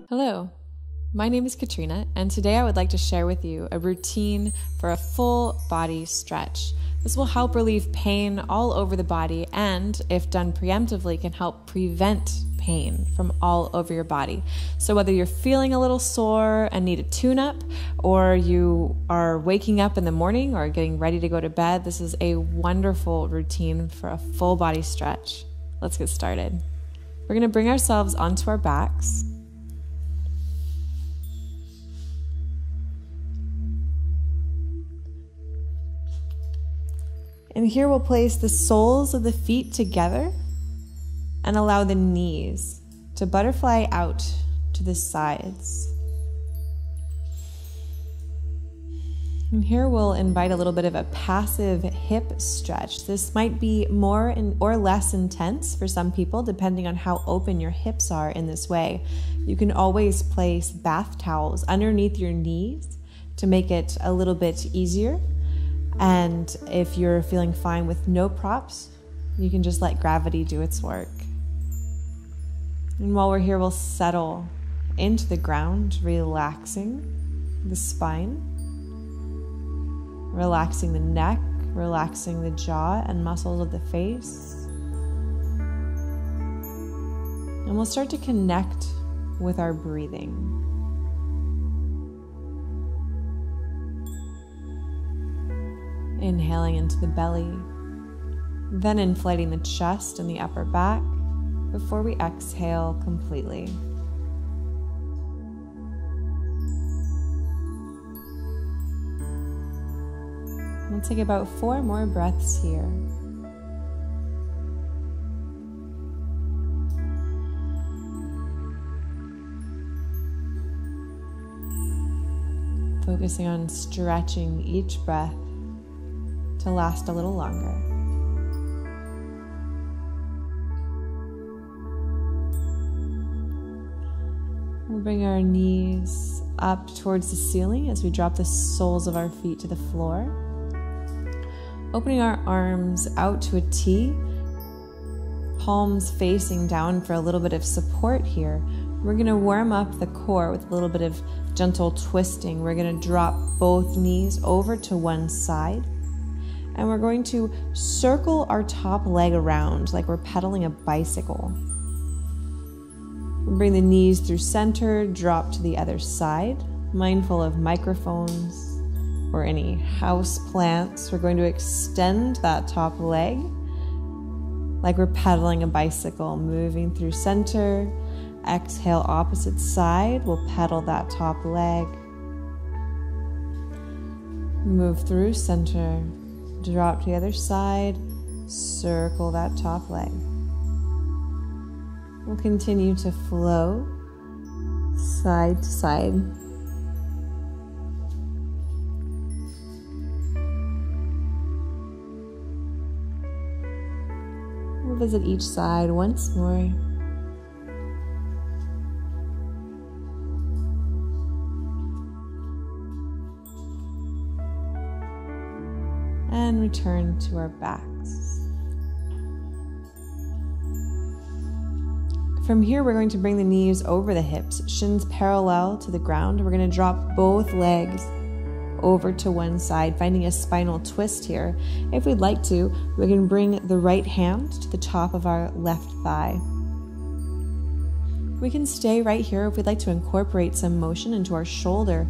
Hello, my name is Katrina, and today I would like to share with you a routine for a full body stretch. This will help relieve pain all over the body and, if done preemptively, can help prevent pain from all over your body. So whether you're feeling a little sore and need a tune-up, or you are waking up in the morning or getting ready to go to bed, this is a wonderful routine for a full body stretch. Let's get started. We're going to bring ourselves onto our backs. And here we'll place the soles of the feet together and allow the knees to butterfly out to the sides. And here we'll invite a little bit of a passive hip stretch. This might be more or less intense for some people, depending on how open your hips are in this way. You can always place bath towels underneath your knees to make it a little bit easier. And if you're feeling fine with no props, you can just let gravity do its work. And while we're here, we'll settle into the ground, relaxing the spine, relaxing the neck, relaxing the jaw and muscles of the face. And we'll start to connect with our breathing. Inhaling into the belly, then inflating the chest and the upper back before we exhale completely. We'll take about 4 more breaths here. Focusing on stretching each breath to last a little longer. We'll bring our knees up towards the ceiling as we drop the soles of our feet to the floor. Opening our arms out to a T, palms facing down for a little bit of support here. We're going to warm up the core with a little bit of gentle twisting. We're going to drop both knees over to one side. And we're going to circle our top leg around like we're pedaling a bicycle. We'll bring the knees through center, drop to the other side. Mindful of microphones or any house plants, we're going to extend that top leg like we're pedaling a bicycle, moving through center. Exhale, opposite side. We'll pedal that top leg. Move through center. Drop to the other side, circle that top leg. We'll continue to flow side to side. We'll visit each side once more. And return to our backs. From here, we're going to bring the knees over the hips, shins parallel to the ground. We're going to drop both legs over to one side, finding a spinal twist here. If we'd like to, we can bring the right hand to the top of our left thigh. We can stay right here if we'd like to incorporate some motion into our shoulder.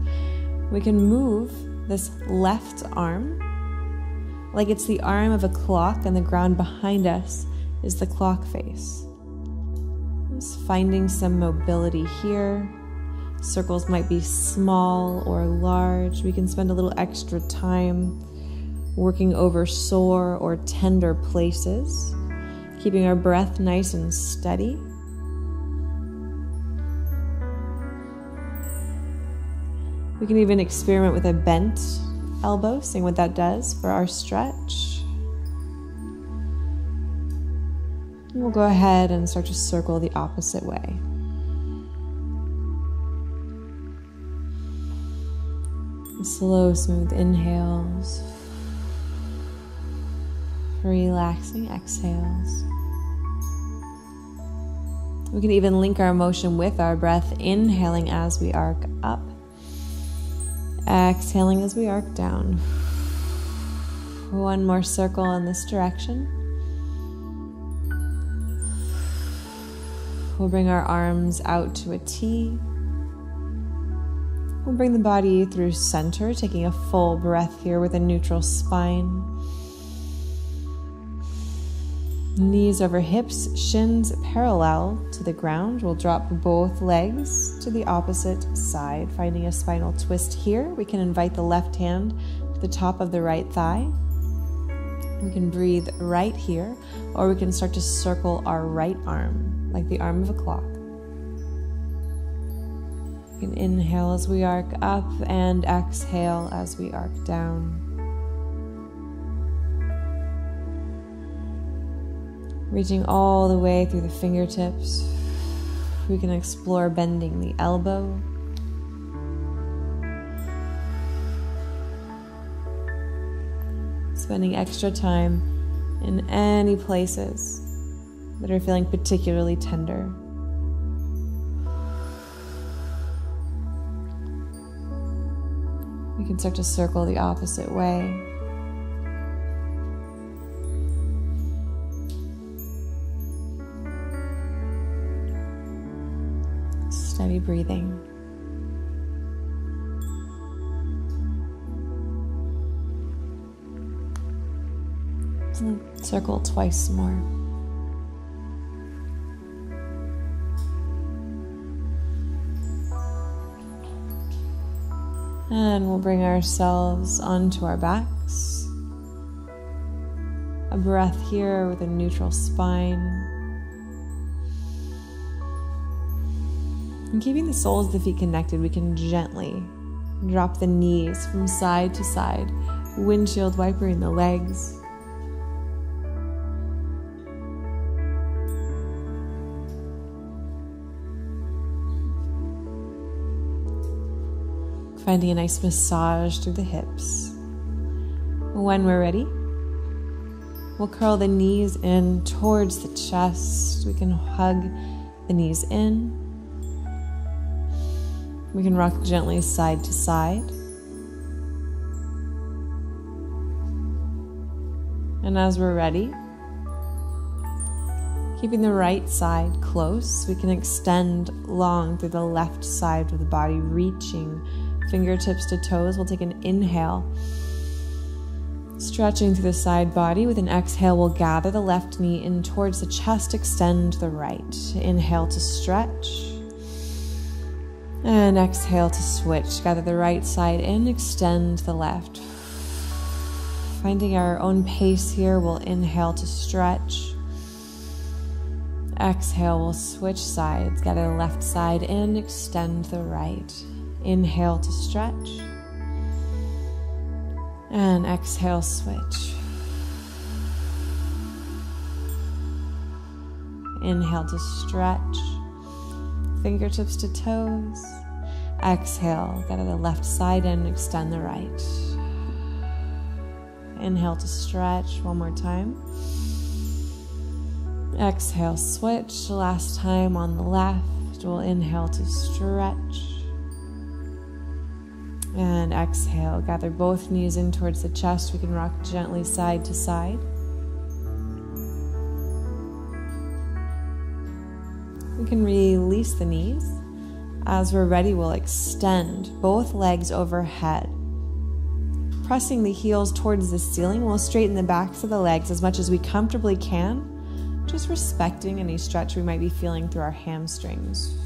We can move this left arm like it's the arm of a clock, and the ground behind us is the clock face. Just finding some mobility here. Circles might be small or large. We can spend a little extra time working over sore or tender places, keeping our breath nice and steady. We can even experiment with a bent elbow, seeing what that does for our stretch. And we'll go ahead and start to circle the opposite way. Slow, smooth inhales, relaxing exhales. We can even link our motion with our breath, inhaling as we arc up, exhaling as we arc down. One more circle in this direction. We'll bring our arms out to a T. We'll bring the body through center, taking a full breath here with a neutral spine. Knees over hips, shins parallel to the ground. We'll drop both legs to the opposite side, finding a spinal twist here. We can invite the left hand to the top of the right thigh. We can breathe right here, or we can start to circle our right arm, like the arm of a clock. We can inhale as we arc up and exhale as we arc down. Reaching all the way through the fingertips, we can explore bending the elbow. Spending extra time in any places that are feeling particularly tender. We can start to circle the opposite way. Steady breathing. Circle twice more. And we'll bring ourselves onto our backs. A breath here with a neutral spine. And keeping the soles of the feet connected, we can gently drop the knees from side to side, windshield wipering the legs. Finding a nice massage through the hips. When we're ready, we'll curl the knees in towards the chest. We can hug the knees in. We can rock gently side to side. And as we're ready, keeping the right side close, we can extend long through the left side of the body, reaching fingertips to toes. We'll take an inhale, stretching through the side body. With an exhale, we'll gather the left knee in towards the chest, extend the right. Inhale to stretch. And exhale to switch. Gather the right side in, extend the left. Finding our own pace here, we'll inhale to stretch. Exhale, we'll switch sides. Gather the left side in, extend the right. Inhale to stretch. And exhale, switch. Inhale to stretch. Fingertips to toes. Exhale, gather the left side in, extend the right. Inhale to stretch, one more time. Exhale, switch. Last time on the left, we'll inhale to stretch. And exhale, gather both knees in towards the chest. We can rock gently side to side. We can release the knees. As we're ready, we'll extend both legs overhead. Pressing the heels towards the ceiling, we'll straighten the backs of the legs as much as we comfortably can, just respecting any stretch we might be feeling through our hamstrings.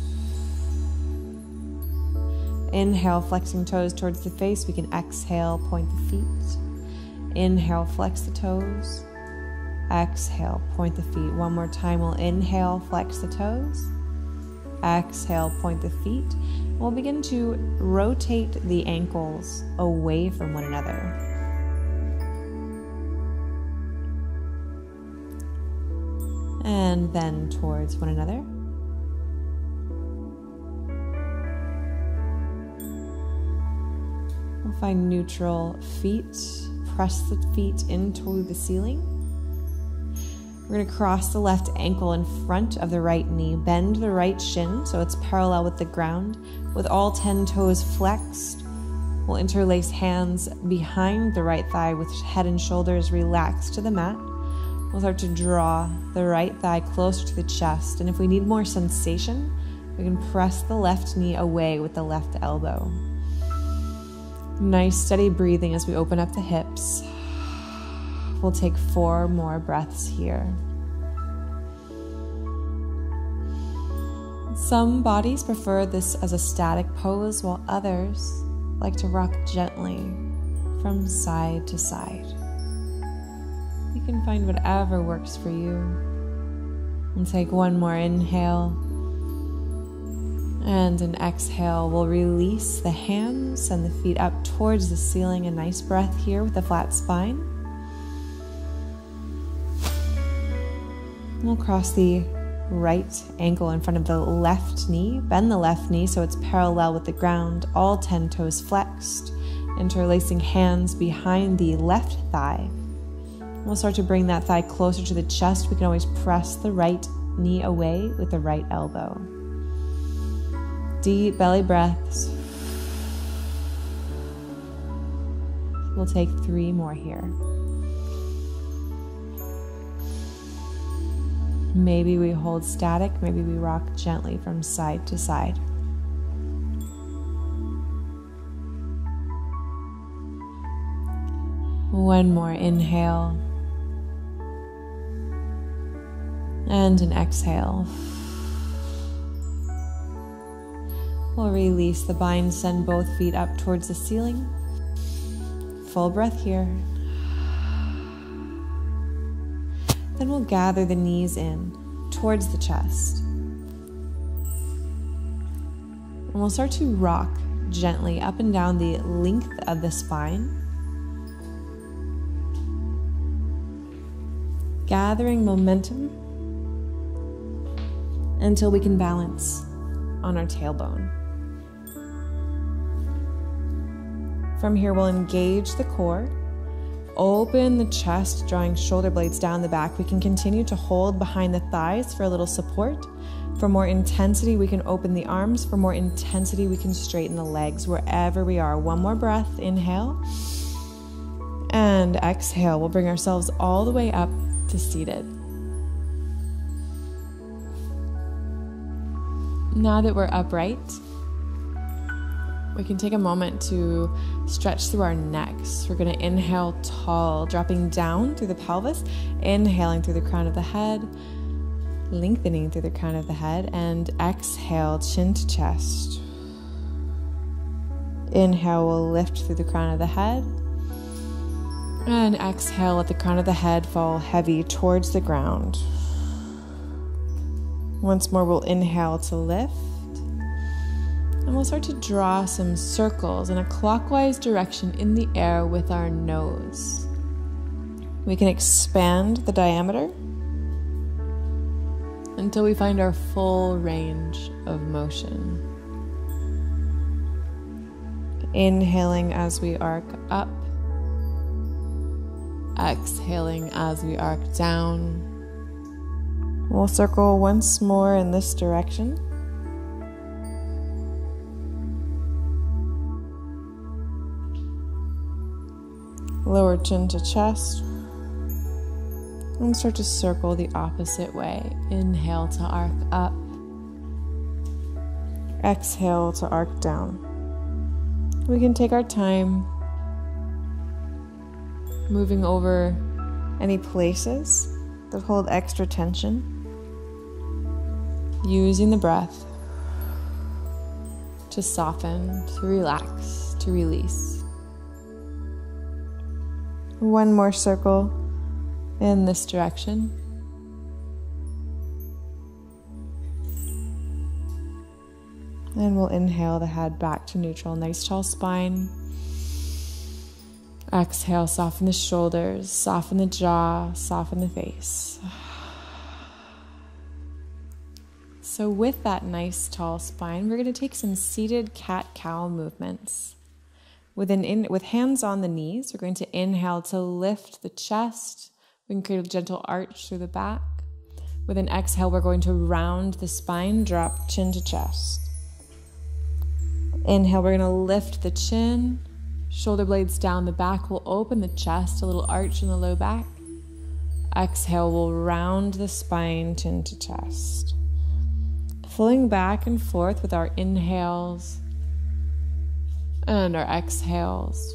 Inhale, flexing toes towards the face. We can exhale, point the feet. Inhale, flex the toes. Exhale, point the feet. One more time, we'll inhale, flex the toes. Exhale, point the feet. We'll begin to rotate the ankles away from one another. And then towards one another. We'll find neutral feet. Press the feet into the ceiling. We're going to cross the left ankle in front of the right knee. Bend the right shin so it's parallel with the ground. With all 10 toes flexed, we'll interlace hands behind the right thigh with head and shoulders relaxed to the mat. We'll start to draw the right thigh closer to the chest. And if we need more sensation, we can press the left knee away with the left elbow. Nice steady breathing as we open up the hips. We'll take 4 more breaths here. Some bodies prefer this as a static pose, while others like to rock gently from side to side. You can find whatever works for you. And take 1 more inhale. And an exhale. We'll release the hands and the feet up towards the ceiling. A nice breath here with a flat spine. We'll cross the right ankle in front of the left knee. Bend the left knee so it's parallel with the ground. All 10 toes flexed. Interlacing hands behind the left thigh. We'll start to bring that thigh closer to the chest. We can always press the right knee away with the right elbow. Deep belly breaths. We'll take 3 more here. Maybe we hold static, maybe we rock gently from side to side. One more inhale. And an exhale. We'll release the bind, send both feet up towards the ceiling. Full breath here. Then we'll gather the knees in towards the chest. And we'll start to rock gently up and down the length of the spine. Gathering momentum until we can balance on our tailbone. From here, we'll engage the core. Open the chest, drawing shoulder blades down the back. We can continue to hold behind the thighs for a little support. For more intensity, we can open the arms. For more intensity, we can straighten the legs wherever we are. 1 more breath, inhale. And exhale. We'll bring ourselves all the way up to seated. Now that we're upright, we can take a moment to stretch through our necks. We're going to inhale tall, dropping down through the pelvis, inhaling through the crown of the head, lengthening through the crown of the head, and exhale, chin to chest. Inhale, we'll lift through the crown of the head, and exhale, let the crown of the head fall heavy towards the ground. Once more, we'll inhale to lift. And we'll start to draw some circles in a clockwise direction in the air with our nose. We can expand the diameter until we find our full range of motion. Inhaling as we arc up. Exhaling as we arc down. We'll circle once more in this direction. Lower chin to chest. And start to circle the opposite way. Inhale to arc up. Exhale to arc down. We can take our time moving over any places that hold extra tension. Using the breath to soften, to relax, to release. 1 more circle in this direction. And we'll inhale the head back to neutral. Nice tall spine. Exhale, soften the shoulders, soften the jaw, soften the face. So with that nice tall spine, we're going to take some seated cat-cow movements. With hands on the knees, we're going to inhale to lift the chest. We can create a gentle arch through the back. With an exhale, we're going to round the spine, drop chin to chest. Inhale, we're going to lift the chin, shoulder blades down the back. We'll open the chest, a little arch in the low back. Exhale, we'll round the spine, chin to chest. Flowing back and forth with our inhales and our exhales.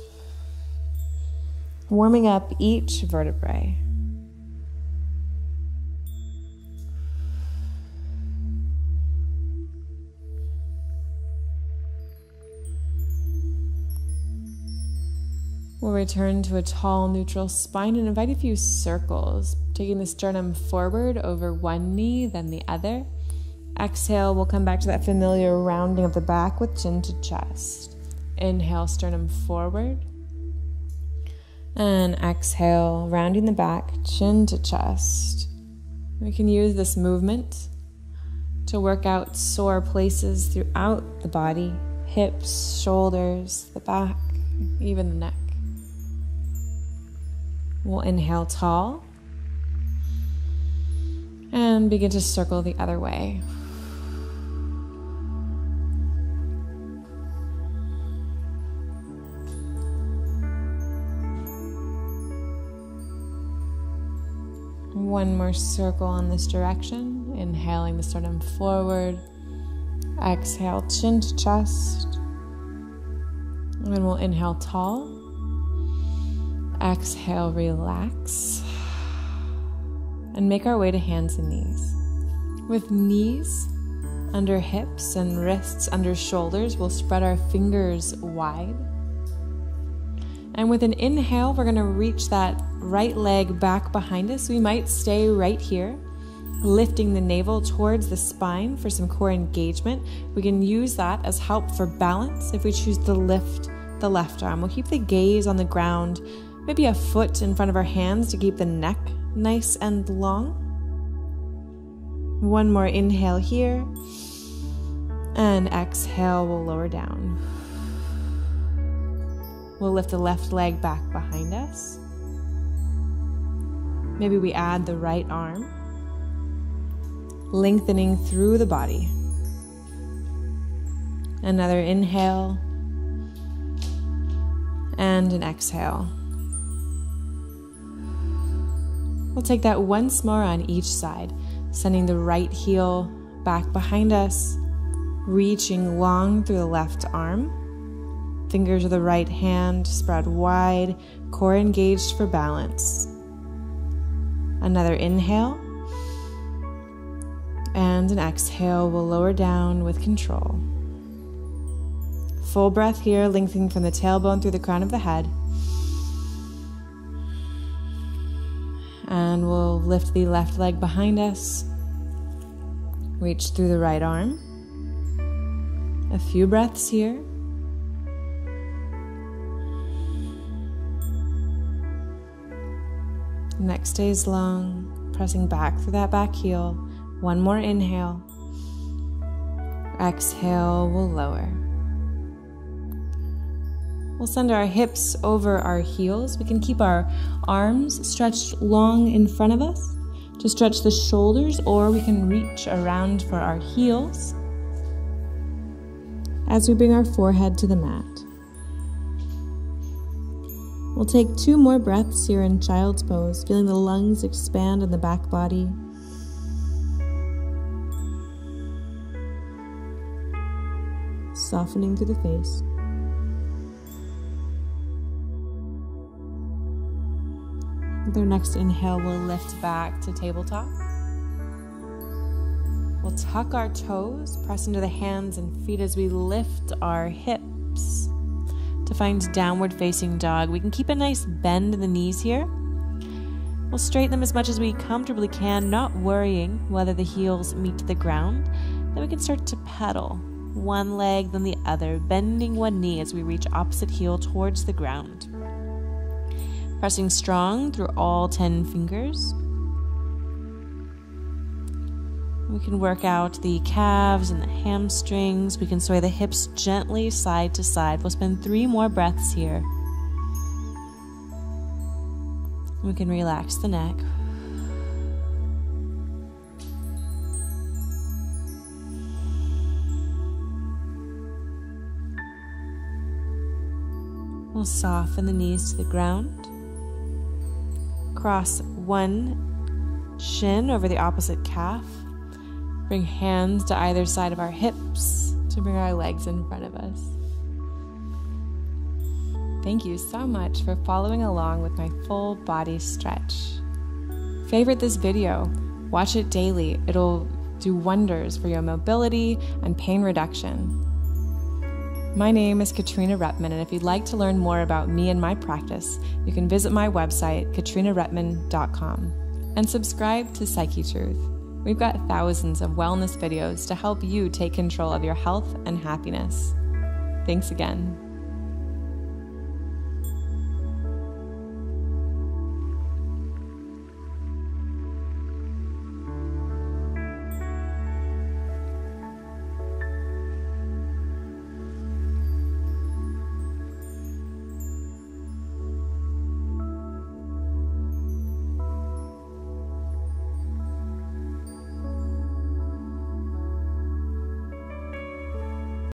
Warming up each vertebrae. We'll return to a tall, neutral spine and invite a few circles, taking the sternum forward over one knee, then the other. Exhale, we'll come back to that familiar rounding of the back with chin to chest. Inhale, sternum forward. And exhale, rounding the back, chin to chest. We can use this movement to work out sore places throughout the body, hips, shoulders, the back, even the neck. We'll inhale tall and begin to circle the other way. One more circle on this direction. Inhaling the sternum forward. Exhale, chin to chest. And then we'll inhale tall. Exhale, relax. And make our way to hands and knees. With knees under hips and wrists under shoulders, we'll spread our fingers wide. And with an inhale, we're going to reach that right leg back behind us. We might stay right here, lifting the navel towards the spine for some core engagement. We can use that as help for balance if we choose to lift the left arm. We'll keep the gaze on the ground, maybe a foot in front of our hands to keep the neck nice and long. One more inhale here. And exhale, we'll lower down. We'll lift the left leg back behind us. Maybe we add the right arm, lengthening through the body. Another inhale and an exhale. We'll take that once more on each side, sending the right heel back behind us, reaching long through the left arm. Fingers of the right hand spread wide, core engaged for balance. Another inhale. And an exhale, we'll lower down with control. Full breath here, lengthening from the tailbone through the crown of the head. And we'll lift the left leg behind us. Reach through the right arm. A few breaths here. Neck stays long, pressing back through that back heel. One more inhale. Exhale, we'll lower. We'll send our hips over our heels. We can keep our arms stretched long in front of us to stretch the shoulders, or we can reach around for our heels as we bring our forehead to the mat. We'll take 2 more breaths here in child's pose, feeling the lungs expand in the back body. Softening through the face. With our next inhale, we'll lift back to tabletop. We'll tuck our toes, press into the hands and feet as we lift our hips to find downward facing dog. We can keep a nice bend in the knees here. We'll straighten them as much as we comfortably can, not worrying whether the heels meet the ground. Then we can start to pedal one leg, then the other, bending one knee as we reach opposite heel towards the ground. Pressing strong through all 10 fingers. We can work out the calves and the hamstrings. We can sway the hips gently side to side. We'll spend 3 more breaths here. We can relax the neck. We'll soften the knees to the ground. Cross one shin over the opposite calf. Bring hands to either side of our hips to bring our legs in front of us. Thank you so much for following along with my full body stretch. Favorite this video. Watch it daily. It'll do wonders for your mobility and pain reduction. My name is Katrina Rettman, and if you'd like to learn more about me and my practice, you can visit my website, katrinarettman.com, and subscribe to Psyche Truth. We've got thousands of wellness videos to help you take control of your health and happiness. Thanks again.